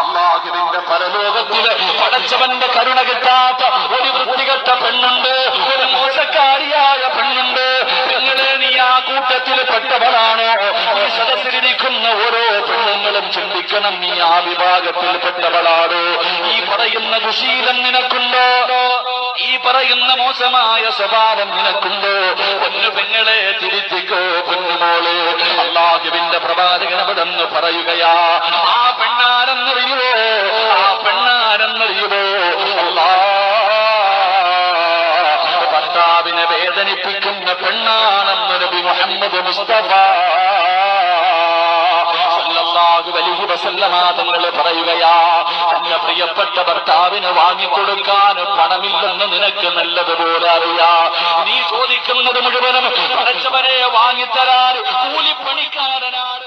അല്ലാഹുവിന്റെ പരലോകത്തില് പടച്ചവന്റെ കരുണ കിട്ടാത്ത ഒരു വൃത്തികെട്ട പെണ്ണുണ്ട്, ഒരു മോശക്കാരിയായ പെണ്ണുണ്ട്. നിങ്ങളെ നീ ആ കൂട്ടത്തിൽ പെട്ടവളാണോ? ഈ സദസ്സിലിരിക്കുന്ന ഓരോ പെണ്ണുങ്ങളും ചിന്തിക്കണം, നീ ആ വിഭാഗത്തിൽ പെട്ടവളാണോ? ഈ പറയുന്ന ദുശീലം നിനക്കുണ്ടോ? ഈ പറയുന്ന മോശമായ സ്വഭാവം നിനക്കുണ്ടോ? പൊന്നു പെങ്ങളെ തിരുത്തിക്കോ, പൊന്നുമോളെ. അല്ലാഹുവിന്റെ പ്രവാചകൻ അവിടെന്ന് പറയുകയാ, ആ പെണ്ണാരെന്നറിയുവോ? ആ പെണ്ണാരെന്നറിയുവോ? ഭർത്താവിനെ വേദനിപ്പിക്കുന്ന പെണ്ണാണെന്ന് നബി മുഹമ്മദ് മുസ്തഫ സല്ലല്ലാഹു അലൈഹി വസല്ലമ തങ്ങൾ പറയുകയാ, തന്റെ പ്രിയപ്പെട്ട ഭർത്താവിന് വാങ്ങിക്കൊടുക്കാൻ പണമില്ലെന്ന് നിനക്ക് നല്ലതുപോലെ അറിയാ. നീ ചോദിക്കുന്നത് മുഴുവനും പടച്ചവനെ വാങ്ങിത്തരാൻ കൂലിപ്പണിക്കാരനാണ്.